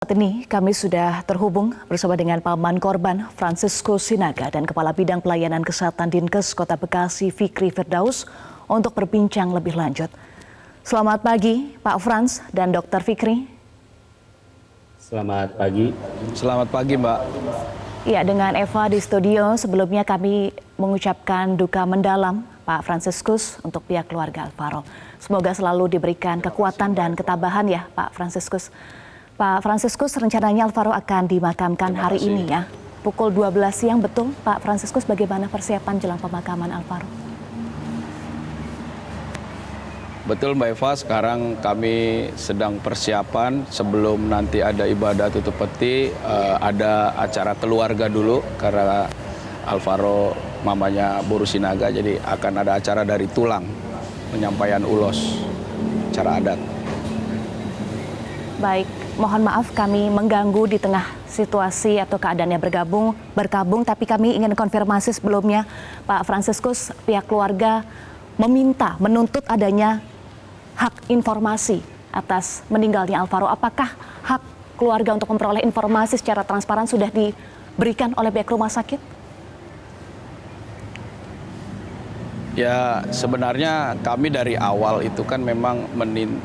Saat ini kami sudah terhubung bersama dengan paman korban Francisco Sinaga dan Kepala Bidang Pelayanan Kesehatan Dinkes Kota Bekasi Fikri Firdaus untuk berbincang lebih lanjut. Selamat pagi Pak Frans dan Dr. Fikri. Selamat pagi. Selamat pagi Mbak. Ya, dengan Eva di studio, sebelumnya kami mengucapkan duka mendalam Pak Franciscus untuk pihak keluarga Alvaro. Semoga selalu diberikan kekuatan dan ketabahan ya Pak Franciscus. Pak Franciscus, rencananya Alvaro akan dimakamkan hari ini ya, pukul 12 siang, betul Pak Franciscus? Bagaimana persiapan jelang pemakaman Alvaro? Betul Mbak Eva, sekarang kami sedang persiapan sebelum nanti ada ibadah tutup peti, ada acara keluarga dulu karena Alvaro mamanya Boru Sinaga, jadi akan ada acara dari tulang, penyampaian ulos, acara adat. Baik, mohon maaf kami mengganggu di tengah situasi atau keadaannya berkabung, tapi kami ingin konfirmasi sebelumnya, Pak Franciscus, pihak keluarga menuntut adanya hak informasi atas meninggalnya Alvaro. Apakah hak keluarga untuk memperoleh informasi secara transparan sudah diberikan oleh pihak rumah sakit? Ya, sebenarnya kami dari awal itu kan memang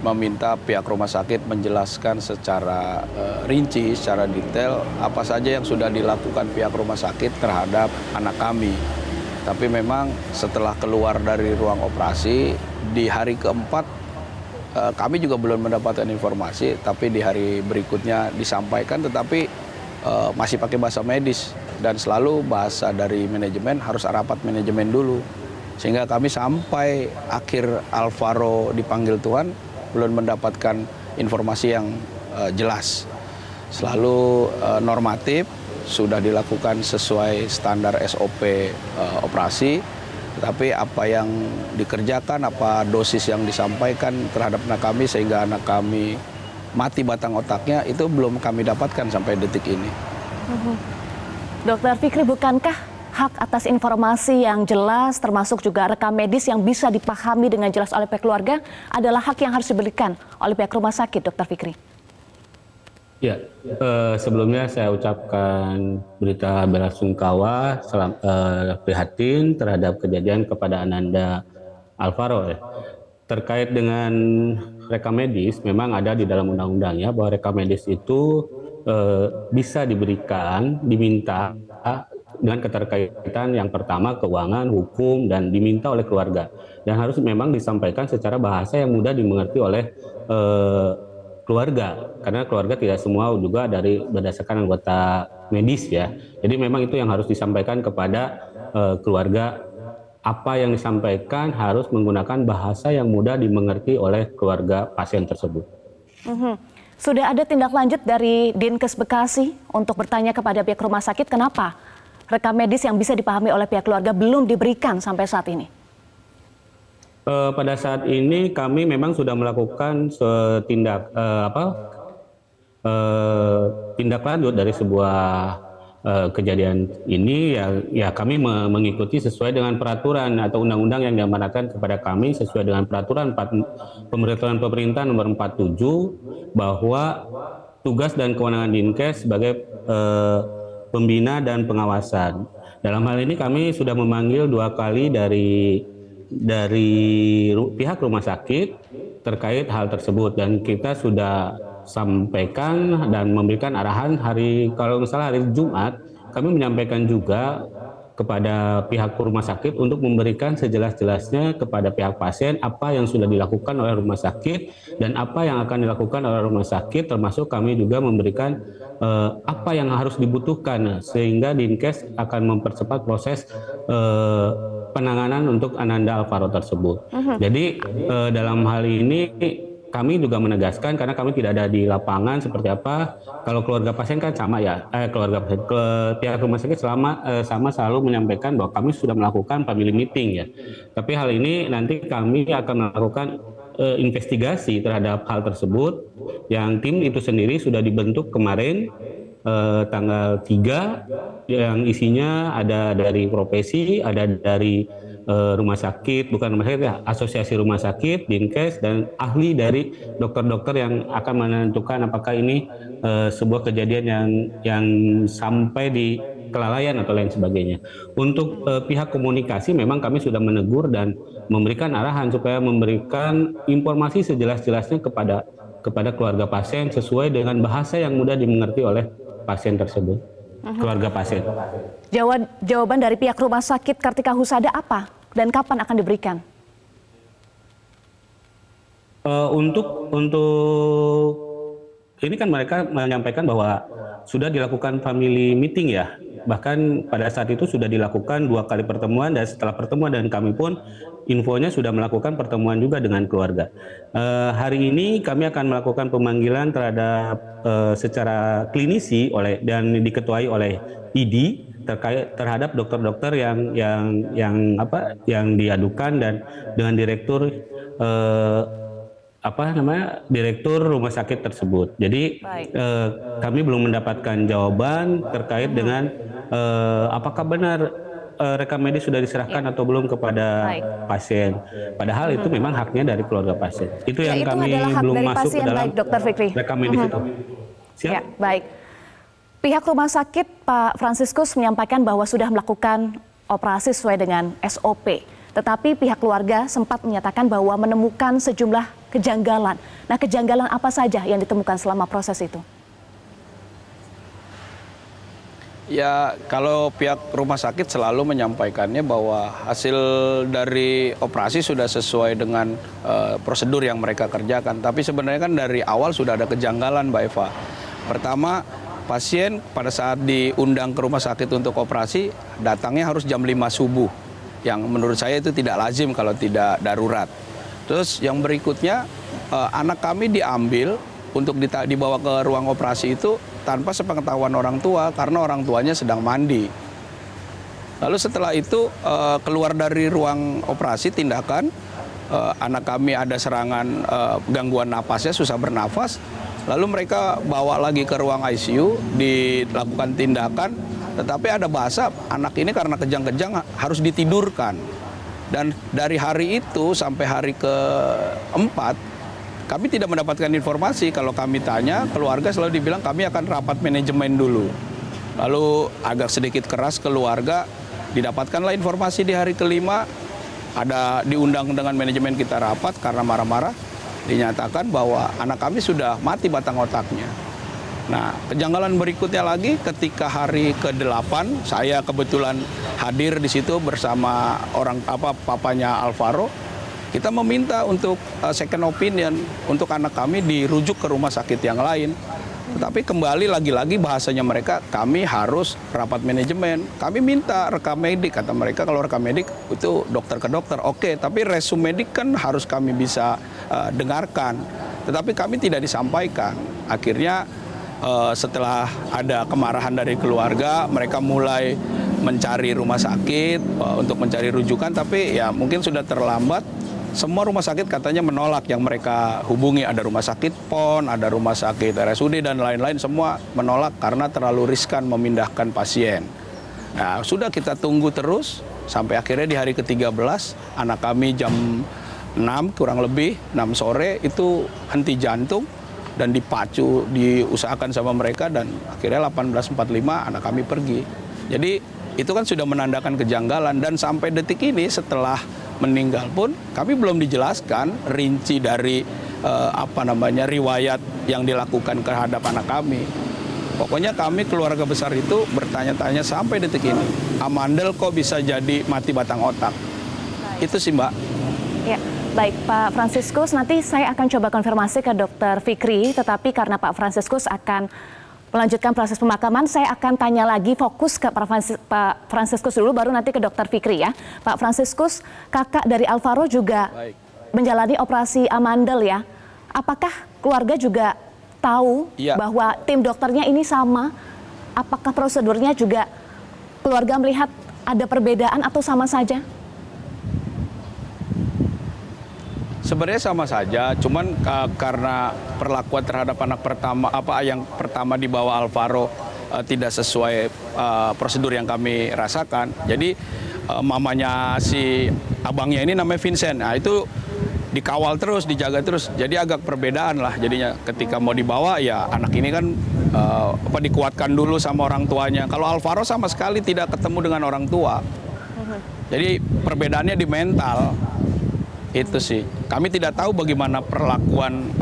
meminta pihak rumah sakit menjelaskan secara rinci, secara detail apa saja yang sudah dilakukan pihak rumah sakit terhadap anak kami. Tapi memang setelah keluar dari ruang operasi di hari keempat kami juga belum mendapatkan informasi, tapi di hari berikutnya disampaikan, tetapi masih pakai bahasa medis dan selalu bahasa dari manajemen harus rapat manajemen dulu. Sehingga kami sampai akhir Alvaro dipanggil Tuhan belum mendapatkan informasi yang jelas. Selalu normatif, sudah dilakukan sesuai standar SOP operasi, tetapi apa yang dikerjakan, apa dosis yang disampaikan terhadap anak kami sehingga anak kami mati batang otaknya itu belum kami dapatkan sampai detik ini. Dokter Fikri, bukankah hak atas informasi yang jelas termasuk juga rekam medis yang bisa dipahami dengan jelas oleh pihak keluarga adalah hak yang harus diberikan oleh pihak rumah sakit, Dokter Fikri? Ya, sebelumnya saya ucapkan berita belasungkawa, prihatin terhadap kejadian kepada Ananda Alvaro. Terkait dengan rekam medis, memang ada di dalam undang-undangnya bahwa rekam medis itu bisa diminta dengan keterkaitan yang pertama keuangan, hukum, dan diminta oleh keluarga. Dan harus memang disampaikan secara bahasa yang mudah dimengerti oleh keluarga, karena keluarga tidak semua juga berdasarkan anggota medis ya. Jadi memang itu yang harus disampaikan kepada keluarga. Apa yang disampaikan harus menggunakan bahasa yang mudah dimengerti oleh keluarga pasien tersebut. Sudah ada tindak lanjut dari Dinkes Bekasi untuk bertanya kepada pihak rumah sakit kenapa rekam medis yang bisa dipahami oleh pihak keluarga belum diberikan sampai saat ini? Pada saat ini kami memang sudah melakukan tindak lanjut dari sebuah kejadian ini ya kami mengikuti sesuai dengan peraturan atau undang-undang yang diamanatkan kepada kami sesuai dengan peraturan pemerintahan pemerintah nomor 47 bahwa tugas dan kewenangan Dinkes sebagai pembina dan pengawasan. Dalam hal ini kami sudah memanggil 2 kali dari pihak rumah sakit terkait hal tersebut dan kita sudah sampaikan dan memberikan arahan kalau misalnya hari Jumat kami menyampaikan juga kepada pihak rumah sakit untuk memberikan sejelas-jelasnya kepada pihak pasien apa yang sudah dilakukan oleh rumah sakit dan apa yang akan dilakukan oleh rumah sakit, termasuk kami juga memberikan apa yang harus dibutuhkan sehingga Dinkes akan mempercepat proses penanganan untuk Ananda Alvaro tersebut. Jadi dalam hal ini kami juga menegaskan karena kami tidak ada di lapangan seperti apa. Kalau keluarga pasien kan sama ya, pihak rumah sakit sama selalu menyampaikan bahwa kami sudah melakukan family meeting ya. Tapi hal ini nanti kami akan melakukan investigasi terhadap hal tersebut. Yang tim itu sendiri sudah dibentuk kemarin tanggal 3 yang isinya ada dari profesi, ada dari rumah sakit, bukan rumah sakit ya, asosiasi rumah sakit, Dinkes, dan ahli dari dokter-dokter yang akan menentukan apakah ini sebuah kejadian yang sampai di kelalaian atau lain sebagainya. Untuk pihak komunikasi memang kami sudah menegur dan memberikan arahan supaya memberikan informasi sejelas-jelasnya kepada keluarga pasien sesuai dengan bahasa yang mudah dimengerti oleh pasien tersebut, keluarga pasien. Jawaban dari pihak Rumah Sakit Kartika Husada apa dan kapan akan diberikan? Untuk ini kan mereka menyampaikan bahwa sudah dilakukan family meeting ya. Bahkan pada saat itu sudah dilakukan 2 kali pertemuan, dan setelah pertemuan dan kami pun infonya sudah melakukan pertemuan juga dengan keluarga. Hari ini kami akan melakukan pemanggilan terhadap secara klinisi dan diketuai oleh ID terhadap dokter-dokter yang diadukan, dan dengan direktur rumah sakit tersebut. Jadi kami belum mendapatkan jawaban terkait dengan apakah benar rekam medis sudah diserahkan atau belum kepada pasien. Padahal itu memang haknya dari keluarga pasien. Itu yang itu kami belum masuk pasien, ke dalam Dr. Fikri. rekam medis itu. Siap? Ya, baik. Pihak rumah sakit Pak Fransiskus menyampaikan bahwa sudah melakukan operasi sesuai dengan SOP. Tetapi pihak keluarga sempat menyatakan bahwa menemukan sejumlah kejanggalan. Nah, kejanggalan apa saja yang ditemukan selama proses itu? Ya, kalau pihak rumah sakit selalu menyampaikannya bahwa hasil dari operasi sudah sesuai dengan prosedur yang mereka kerjakan. Tapi sebenarnya kan dari awal sudah ada kejanggalan, Mbak Eva. Pertama, pasien pada saat diundang ke rumah sakit untuk operasi, datangnya harus jam 5 subuh. Yang menurut saya itu tidak lazim kalau tidak darurat. Terus yang berikutnya, anak kami diambil untuk dibawa ke ruang operasi itu tanpa sepengetahuan orang tua karena orang tuanya sedang mandi. Lalu setelah itu keluar dari ruang operasi tindakan, anak kami ada serangan gangguan napasnya, susah bernafas. Lalu mereka bawa lagi ke ruang ICU, dilakukan tindakan, tetapi ada bahasa anak ini karena kejang-kejang harus ditidurkan. Dan dari hari itu sampai hari keempat, kami tidak mendapatkan informasi. Kalau kami tanya, keluarga selalu dibilang kami akan rapat manajemen dulu. Lalu agak sedikit keras keluarga, didapatkanlah informasi di hari kelima, ada diundang dengan manajemen kita rapat karena marah-marah, dinyatakan bahwa anak kami sudah mati batang otaknya. Nah, kejanggalan berikutnya lagi ketika hari ke-8, saya kebetulan hadir di situ bersama papanya Alvaro. Kita meminta untuk second opinion untuk anak kami dirujuk ke rumah sakit yang lain. Tetapi kembali lagi-lagi bahasanya mereka, kami harus rapat manajemen. Kami minta rekam medik, kata mereka kalau rekam medik itu dokter ke dokter. Oke, tapi resume medik kan harus kami bisa dengarkan. Tetapi kami tidak disampaikan. Akhirnya setelah ada kemarahan dari keluarga, mereka mulai mencari rumah sakit untuk mencari rujukan, tapi ya mungkin sudah terlambat. Semua rumah sakit katanya menolak yang mereka hubungi. Ada rumah sakit PON, ada rumah sakit RSUD dan lain-lain, semua menolak karena terlalu riskan memindahkan pasien. Nah, sudah kita tunggu terus sampai akhirnya di hari ke-13 anak kami jam 6 kurang lebih 6 sore itu henti jantung dan dipacu, diusahakan sama mereka, dan akhirnya 18.45 anak kami pergi. Jadi itu kan sudah menandakan kejanggalan, dan sampai detik ini setelah meninggal pun kami belum dijelaskan rinci dari riwayat yang dilakukan terhadap anak kami. Pokoknya kami keluarga besar itu bertanya-tanya sampai detik ini, Amandel kok bisa jadi mati batang otak? Itu sih, Mbak. Ya, baik Pak Fransiskus, nanti saya akan coba konfirmasi ke Dr. Fikri, tetapi karena Pak Fransiskus akan melanjutkan proses pemakaman, saya akan tanya lagi fokus ke Pak Fransiskus dulu, baru nanti ke Dr. Fikri ya. Pak Fransiskus, kakak dari Alvaro juga menjalani operasi Amandel ya. Apakah keluarga juga tahu bahwa tim dokternya ini sama? Apakah prosedurnya juga keluarga melihat ada perbedaan atau sama saja? Sebenarnya sama saja, cuman karena perlakuan terhadap anak pertama yang pertama dibawa Alvaro tidak sesuai prosedur yang kami rasakan. Jadi mamanya si abangnya ini namanya Vincent. Nah, itu dikawal terus, dijaga terus. Jadi agak perbedaan lah jadinya ketika mau dibawa ya anak ini kan dikuatkan dulu sama orang tuanya. Kalau Alvaro sama sekali tidak ketemu dengan orang tua. Jadi perbedaannya di mental. Itu sih. Kami tidak tahu bagaimana perlakuan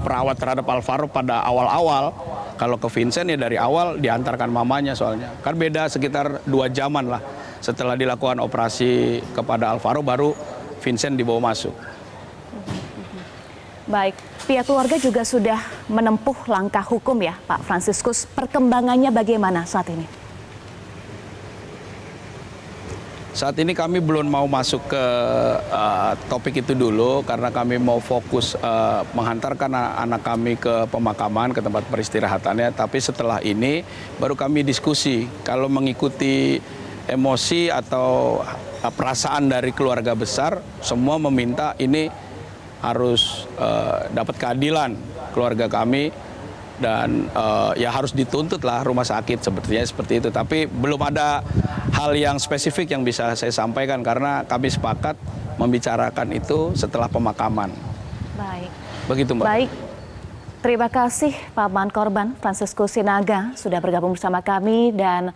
perawat terhadap Alvaro pada awal-awal. Kalau ke Vincent ya dari awal diantarkan mamanya soalnya. Kan beda sekitar 2 jaman lah. Setelah dilakukan operasi kepada Alvaro baru Vincent dibawa masuk. Baik, pihak keluarga juga sudah menempuh langkah hukum ya Pak Fransiskus. Perkembangannya bagaimana saat ini? Saat ini kami belum mau masuk ke topik itu dulu karena kami mau fokus menghantarkan anak kami ke pemakaman, ke tempat peristirahatannya. Tapi setelah ini baru kami diskusi. Kalau mengikuti emosi atau perasaan dari keluarga besar, semua meminta ini harus dapat keadilan keluarga kami dan ya harus dituntut lah rumah sakit sepertinya seperti itu. Tapi belum ada hal yang spesifik yang bisa saya sampaikan karena kami sepakat membicarakan itu setelah pemakaman. Baik. Begitu Mbak. Baik. Terima kasih Paman korban Fransiskus Sinaga sudah bergabung bersama kami dan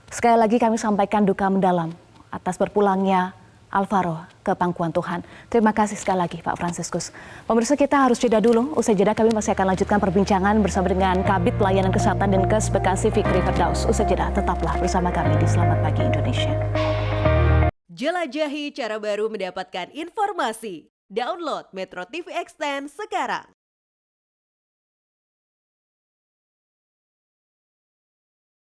sekali lagi kami sampaikan duka mendalam atas berpulangnya Alvaro ke pangkuan Tuhan. Terima kasih sekali lagi Pak Fransiskus. Pemirsa, kita harus jeda dulu. Usai jeda kami masih akan lanjutkan perbincangan bersama dengan Kabid Pelayanan Kesehatan Dinkes Bekasi Fikri Firdaus. Usai jeda tetaplah bersama kami di Selamat Pagi Indonesia. Jelajahi cara baru mendapatkan informasi. Download Metro TV Extend sekarang.